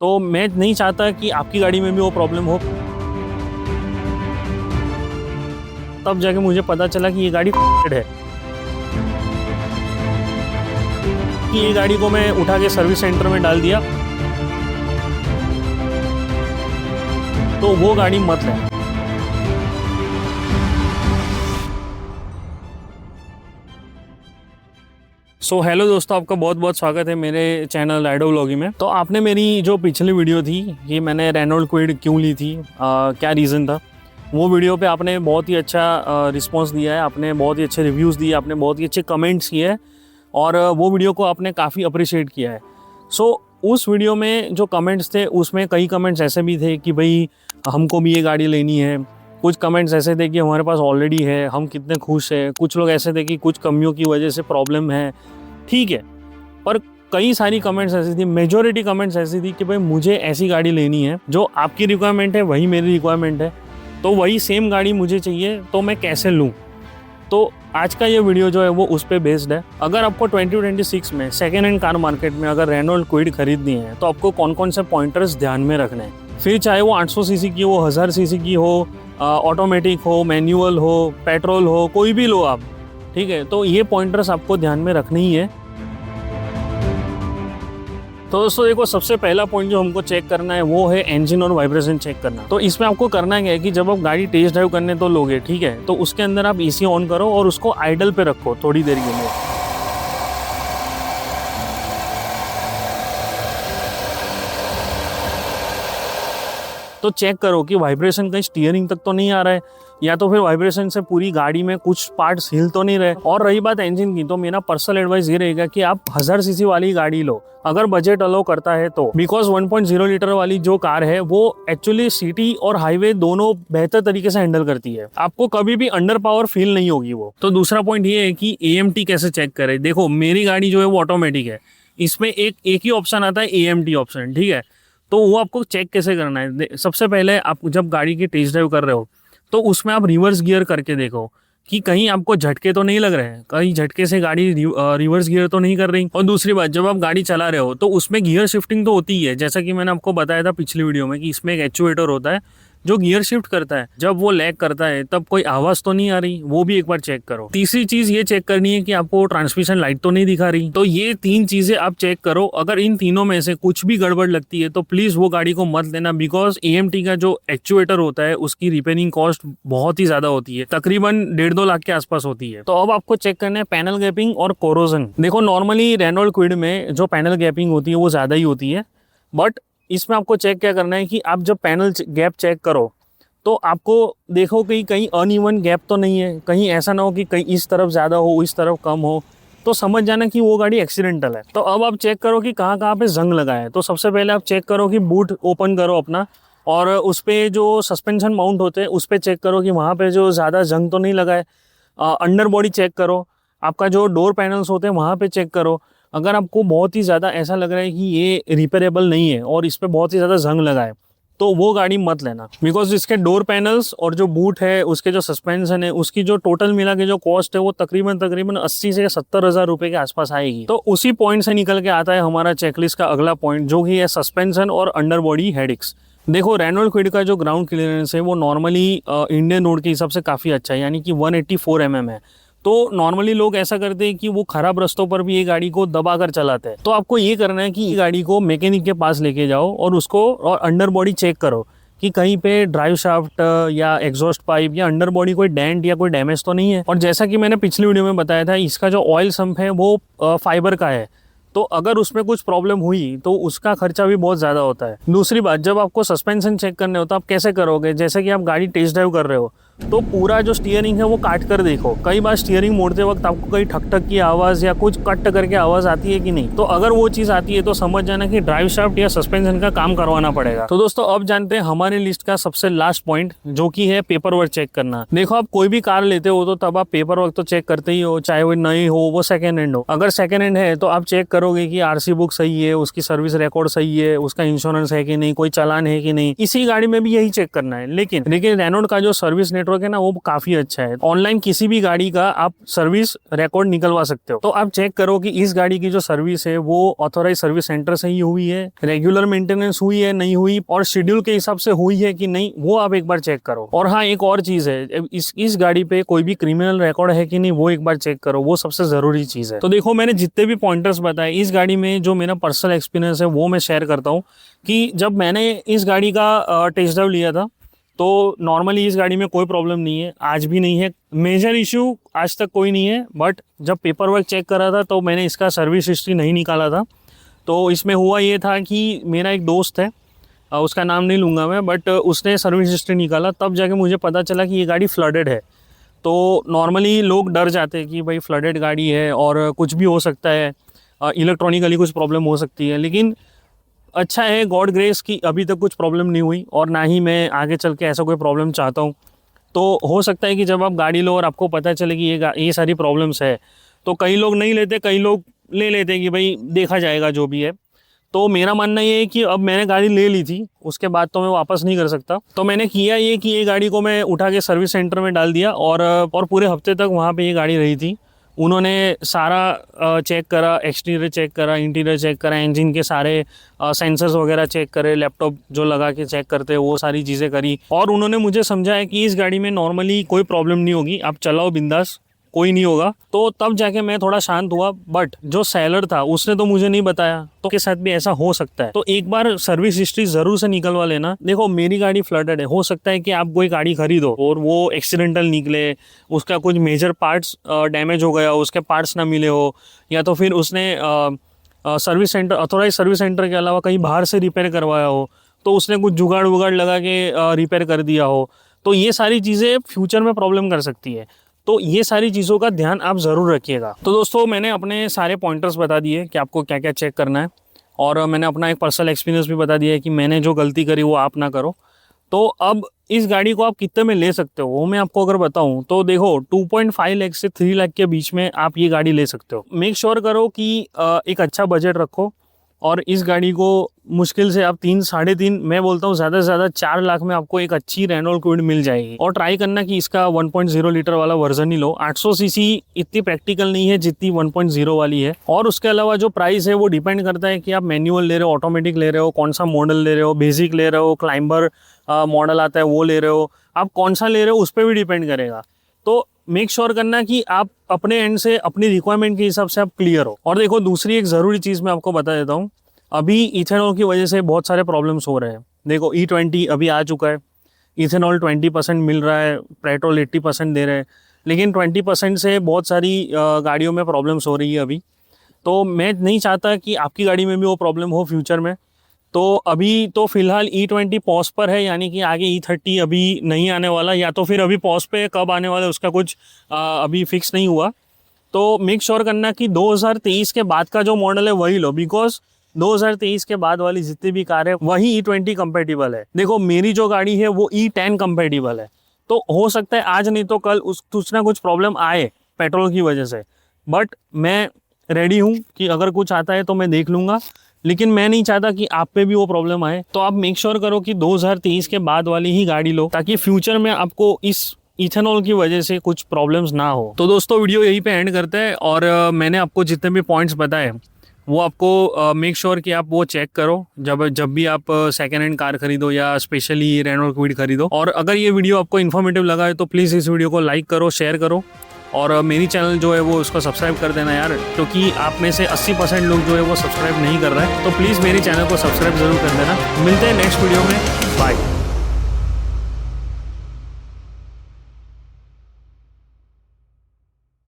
तो मैं नहीं चाहता कि आपकी गाड़ी में भी वो प्रॉब्लम हो। तब जाके मुझे पता चला कि ये गाड़ी है, कि ये गाड़ी को मैं उठा के सर्विस सेंटर में डाल दिया, तो वो गाड़ी मत लेना। हेलो दोस्तों, आपका बहुत बहुत स्वागत है मेरे चैनल राइडो व्लॉगिंग में। तो आपने मेरी जो पिछली वीडियो थी कि मैंने रेनॉल्ट क्विड क्यों ली थी, क्या रीज़न था, वो वीडियो पे आपने बहुत ही अच्छा रिस्पांस दिया है, आपने बहुत ही अच्छे रिव्यूज़ दिए, आपने बहुत ही अच्छे कमेंट्स किए हैं और वो वीडियो को आपने काफ़ी अप्रिशिएट किया है। उस वीडियो में जो कमेंट्स थे उसमें कई कमेंट्स ऐसे भी थे कि भाई हमको भी ये गाड़ी लेनी है, कुछ कमेंट्स ऐसे थे कि हमारे पास ऑलरेडी है, हम कितने खुश हैं, कुछ लोग ऐसे थे कि कुछ कमियों की वजह से प्रॉब्लम है। ठीक है, पर कई सारी कमेंट्स ऐसी थी, मेजॉरिटी कमेंट्स ऐसी थी कि भाई मुझे ऐसी गाड़ी लेनी है, जो आपकी रिक्वायरमेंट है वही मेरी रिक्वायरमेंट है, तो वही सेम गाड़ी मुझे चाहिए, तो मैं कैसे लूँ। तो आज का ये वीडियो जो है वो उस पर बेस्ड है। अगर आपको 2026 में सेकेंड हैंड कार मार्केट में अगर रेनॉल्ट क्विड खरीदनी है तो आपको कौन कौन से पॉइंटर्स ध्यान में रखने हैं, फिर चाहे वो 800 सीसी की हो, 1000 सीसी की हो, ऑटोमेटिक हो, मैनुअल हो, पेट्रोल हो, कोई भी लो आप, ठीक है, तो ये पॉइंटर्स आपको ध्यान में रखने ही है। तो दोस्तों देखो, सबसे पहला पॉइंट जो हमको चेक करना है वो है इंजन और वाइब्रेशन चेक करना। तो इसमें आपको करना क्या है कि जब आप गाड़ी टेस्ट ड्राइव करने तो लोगे, ठीक है, तो उसके अंदर आप एसी ऑन करो और उसको आइडल पे रखो थोड़ी देर के लिए। तो चेक करो कि वाइब्रेशन कहीं स्टीयरिंग तक तो नहीं आ रहा है, या तो फिर वाइब्रेशन से पूरी गाड़ी में कुछ पार्ट्स हिल तो नहीं रहे। और रही बात इंजन की, तो मेरा पर्सनल एडवाइस ये रहेगा कि आप 1000 सीसी वाली गाड़ी लो, अगर बजट अलाउ करता है तो, बिकॉज 1.0 लीटर वाली जो कार है वो एक्चुअली सिटी और हाईवे दोनों बेहतर तरीके से हैंडल करती है, आपको कभी भी अंडर पावर फील नहीं होगी वो। तो दूसरा पॉइंट ये है कि AMT कैसे चेक करें। देखो, मेरी गाड़ी जो है वो ऑटोमेटिक है, इसमें एक ही ऑप्शन आता है AMT ऑप्शन, ठीक है, तो वो आपको चेक कैसे करना है। सबसे पहले आप जब गाड़ी की टेस्ट ड्राइव कर रहे हो तो उसमें आप रिवर्स गियर करके देखो कि कहीं आपको झटके तो नहीं लग रहे हैं, कहीं झटके से गाड़ी रिवर्स गियर तो नहीं कर रही। और दूसरी बात, जब आप गाड़ी चला रहे हो तो उसमें गियर शिफ्टिंग तो होती ही है, जैसा कि मैंने आपको बताया था पिछली वीडियो में कि इसमें एक एक्चुएटर होता है जो गियर शिफ्ट करता है। जब वो लैग करता है तब कोई आवाज तो नहीं आ रही, वो भी एक बार चेक करो। तीसरी चीज ये चेक करनी है कि आपको ट्रांसमिशन लाइट तो नहीं दिखा रही। तो ये 3 चीजें आप चेक करो। अगर इन तीनों में से कुछ भी गड़बड़ लगती है तो प्लीज वो गाड़ी को मत लेना, बिकॉज AMT का जो एक्चुएटर होता है उसकी रिपेयरिंग कॉस्ट बहुत ही ज्यादा होती है, तकरीबन 1.5-2 लाख के आसपास होती है। तो अब आपको चेक करना है पैनल गैपिंग और कोरोजन। देखो, नॉर्मली रेनॉल्ट क्विड में जो पैनल गैपिंग होती है वो ज्यादा ही होती है, बट इसमें आपको चेक क्या करना है कि आप जब पैनल गैप चेक करो तो आपको देखो कि कहीं अनइवन गैप तो नहीं है, कहीं ऐसा ना हो कि कहीं इस तरफ ज़्यादा हो इस तरफ कम हो, तो समझ जाना कि वो गाड़ी एक्सीडेंटल है। तो अब आप चेक करो कि कहाँ कहाँ पे जंग लगा है। तो सबसे पहले आप चेक करो कि बूट ओपन करो अपना, और उस पर जो सस्पेंशन माउंट होते हैं उस पर चेक करो कि वहाँ पे जो ज़्यादा जंग तो नहीं लगा है। अंडर बॉडी चेक करो, आपका जो डोर पैनल्स होते हैं वहाँ पे चेक करो। अगर आपको बहुत ही ज़्यादा ऐसा लग रहा है कि ये रिपेयरेबल नहीं है और इस पर बहुत ही ज़्यादा जंग लगा है तो वो गाड़ी मत लेना, बिकॉज इसके डोर पैनल्स और जो बूट है, उसके जो सस्पेंशन है, उसकी जो टोटल मिला के जो कॉस्ट है वो तकरीबन 80 से 70 हज़ार रुपए के आसपास आएगी। तो उसी पॉइंट से निकल के आता है हमारा चेकलिस्ट का अगला पॉइंट, जो कि है सस्पेंशन और अंडर बॉडी हेडिक्स। देखो, रेनॉल्ट क्विड का जो ग्राउंड क्लियरेंस है वो नॉर्मली इंडियन रोड के हिसाब से काफ़ी अच्छा है, यानी कि 184 mm है। तो नॉर्मली लोग ऐसा करते हैं कि वो खराब रास्तों पर भी ये गाड़ी को दबा कर चलाते हैं। तो आपको ये करना है कि ये गाड़ी को मैकेनिक के पास लेके जाओ और उसको और अंडर बॉडी चेक करो कि कहीं पे ड्राइव शाफ्ट या एग्जॉस्ट पाइप या अंडर बॉडी कोई डेंट या कोई डैमेज तो नहीं है। और जैसा कि मैंने पिछली वीडियो में बताया था, इसका जो ऑयल सम्प है वो फाइबर का है, तो अगर उसमें कुछ प्रॉब्लम हुई तो उसका खर्चा भी बहुत ज़्यादा होता है। दूसरी बात, जब आपको सस्पेंशन चेक करने हो तो आप कैसे करोगे, जैसे कि आप गाड़ी टेस्ट ड्राइव कर रहे हो तो पूरा जो स्टीयरिंग है वो काट कर देखो। कई बार स्टीयरिंग मोड़ते वक्त आपको कहीं ठक ठक की आवाज़ या कुछ कट करके आवाज़ आती है कि नहीं, तो अगर वो चीज़ आती है तो समझ जाना कि ड्राइव शाफ्ट या सस्पेंशन का काम करवाना पड़ेगा। तो दोस्तों, अब जानते हैं हमारे लिस्ट का सबसे लास्ट पॉइंट, जो कि है पेपर वर्क चेक करना। देखो, आप कोई भी कार लेते हो तो तब आप पेपर वर्क तो चेक करते ही हो, चाहे वो नई हो वो सेकेंड हैंड हो। अगर सेकेंड हैंड है तो आप चेक करोगे कि RC बुक सही है, उसकी सर्विस रिकॉर्ड सही है, उसका इंश्योरेंस है कि नहीं, कोई चालान है कि नहीं। इसी गाड़ी में भी यही चेक करना है। लेकिन रेनॉल्ट का जो सर्विस नेटवर्क नेटवर्क है ना वो काफ़ी अच्छा है। ऑनलाइन किसी भी गाड़ी का आप सर्विस रिकॉर्ड निकलवा सकते हो। तो आप चेक करो कि इस गाड़ी की जो सर्विस है वो ऑथोराइज सर्विस सेंटर से ही हुई है, रेगुलर मेंटेनेंस हुई है नहीं हुई, और शेड्यूल के हिसाब से हुई है कि नहीं, वो आप एक बार चेक करो। और हाँ, एक और चीज़ है, इस गाड़ी पे कोई भी क्रिमिनल रिकॉर्ड है कि नहीं वो एक बार चेक करो, वो सबसे ज़रूरी चीज़ है। तो देखो, मैंने जितने भी पॉइंटर्स बताए इस गाड़ी में, जो मेरा पर्सनल एक्सपीरियंस है वो मैं शेयर करता हूँ कि जब मैंने इस गाड़ी का टेस्ट ड्राइव लिया था तो नॉर्मली इस गाड़ी में कोई प्रॉब्लम नहीं है, आज भी नहीं है, मेजर इशू आज तक कोई नहीं है। बट जब पेपर वर्क चेक करा था तो मैंने इसका सर्विस हिस्ट्री नहीं निकाला था। तो इसमें हुआ ये था कि मेरा एक दोस्त है, उसका नाम नहीं लूँगा मैं, बट उसने सर्विस हिस्ट्री निकाला, तब जाके मुझे पता चला कि ये गाड़ी फ्लडेड है। तो नॉर्मली लोग डर जाते हैं कि भाई फ्लडेड गाड़ी है और कुछ भी हो सकता है, इलेक्ट्रॉनिकली कुछ प्रॉब्लम हो सकती है। लेकिन अच्छा है, गॉड ग्रेस की अभी तक कुछ प्रॉब्लम नहीं हुई और ना ही मैं आगे चल के ऐसा कोई प्रॉब्लम चाहता हूँ। तो हो सकता है कि जब आप गाड़ी लो और आपको पता चले कि ये सारी प्रॉब्लम्स है, तो कई लोग नहीं लेते, कई लोग ले लेते कि भाई देखा जाएगा जो भी है। तो मेरा मानना ये है कि अब मैंने गाड़ी ले ली थी, उसके बाद तो मैं वापस नहीं कर सकता। तो मैंने किया ये कि ये गाड़ी को मैं उठा के सर्विस सेंटर में डाल दिया और पूरे हफ्ते तक वहाँ पे ये गाड़ी रही थी। उन्होंने सारा चेक करा, एक्सटीरियर चेक करा, इंटीरियर चेक करा, इंजन के सारे सेंसर्स वगैरह चेक करे, लैपटॉप जो लगा के चेक करते हैं वो सारी चीज़ें करी, और उन्होंने मुझे समझाया कि इस गाड़ी में नॉर्मली कोई प्रॉब्लम नहीं होगी, आप चलाओ बिंदास, कोई नहीं होगा। तो तब जाके मैं थोड़ा शांत हुआ। बट जो सेलर था उसने तो मुझे नहीं बताया, तो के साथ भी ऐसा हो सकता है। तो एक बार सर्विस हिस्ट्री जरूर से निकलवा लेना। देखो, मेरी गाड़ी फ्लडेड है, हो सकता है कि आप कोई गाड़ी खरीदो और वो एक्सीडेंटल निकले, उसका कुछ मेजर पार्ट्स डैमेज हो गया, उसके पार्ट्स ना मिले हो, या तो फिर उसने service centre, authorise service centre के अलावा कहीं बाहर से रिपेयर करवाया हो, तो उसने कुछ जुगाड़ वुगाड़ लगा के रिपेयर कर दिया हो। तो ये सारी चीज़ें फ्यूचर में प्रॉब्लम कर सकती है। तो ये सारी चीज़ों का ध्यान आप ज़रूर रखिएगा। तो दोस्तों, मैंने अपने सारे पॉइंटर्स बता दिए कि आपको क्या क्या चेक करना है, और मैंने अपना एक पर्सनल एक्सपीरियंस भी बता दिया है कि मैंने जो गलती करी वो आप ना करो। तो अब इस गाड़ी को आप कितने में ले सकते हो वो मैं आपको अगर बताऊं तो देखो, 2.5 लाख से 3 लाख के बीच में आप ये गाड़ी ले सकते हो। मेक श्योर करो कि एक अच्छा बजट रखो, और इस गाड़ी को मुश्किल से आप 3-3.5, मैं बोलता हूँ ज़्यादा से ज़्यादा 4 लाख में आपको एक अच्छी रेनॉल्ट क्विड मिल जाएगी। और ट्राई करना कि इसका 1.0 लीटर वाला वर्जन ही लो। 800 सीसी इतनी प्रैक्टिकल नहीं है जितनी 1.0 वाली है। और उसके अलावा जो प्राइस है वो डिपेंड करता है कि आप मैनुअल ले रहे हो, ऑटोमेटिक ले रहे हो, कौन सा मॉडल ले रहे हो, बेसिक ले रहे हो, क्लाइंबर मॉडल आता है वो ले रहे हो, आप कौन सा ले रहे हो उस पर भी डिपेंड करेगा। तो मेक श्योर करना कि आप अपने एंड से अपनी रिक्वायरमेंट के हिसाब से आप क्लियर हो। और देखो, दूसरी एक ज़रूरी चीज़ मैं आपको बता देता हूँ, अभी इथेनॉल की वजह से बहुत सारे प्रॉब्लम्स हो रहे हैं। देखो, E20 अभी आ चुका है, इथेनॉल 20% मिल रहा है, पेट्रोल 80% दे रहे हैं, लेकिन 20% से बहुत सारी गाड़ियों में प्रॉब्लम्स हो रही है अभी। तो मैं नहीं चाहता कि आपकी गाड़ी में भी वो प्रॉब्लम हो फ्यूचर में। तो अभी तो फिलहाल E20 पॉज पर है, यानी कि आगे E30 अभी नहीं आने वाला, या तो फिर अभी पॉज पे, कब आने वाला उसका कुछ अभी फिक्स नहीं हुआ। तो मेक श्योर करना कि 2023 के बाद का जो मॉडल है वही लो, बिकॉज 2023 के बाद वाली जितनी भी कार है वही E20 कंपेटिबल है। देखो, मेरी जो गाड़ी है वो E10 कंपेटिबल है। तो हो सकता है आज नहीं तो कल कुछ ना कुछ प्रॉब्लम आए पेट्रोल की वजह से, बट मैं रेडी हूँ कि अगर कुछ आता है तो मैं देख लूँगा। लेकिन मैं नहीं चाहता कि आप पे भी वो प्रॉब्लम आए। तो आप मेक श्योर करो कि 2023 के बाद वाली ही गाड़ी लो, ताकि फ्यूचर में आपको इस इथेनॉल की वजह से कुछ प्रॉब्लम्स ना हो। तो दोस्तों, वीडियो यहीं पे एंड करते हैं, और मैंने आपको जितने भी पॉइंट्स बताए वो आपको मेक श्योर कि आप वो चेक करो जब भी आप सेकेंड हैंड कार खरीदो या स्पेशली रेनॉल्ट क्विड खरीदो। और अगर ये वीडियो आपको इन्फॉर्मेटिव लगा है तो प्लीज़ इस वीडियो को लाइक करो, शेयर करो, और मेरी चैनल जो है वो उसको सब्सक्राइब कर देना यार, क्योंकि आप में से 80% लोग जो है वो सब्सक्राइब नहीं कर रहे हैं। तो प्लीज़ मेरी चैनल को सब्सक्राइब ज़रूर कर देना। मिलते हैं नेक्स्ट वीडियो में, बाय।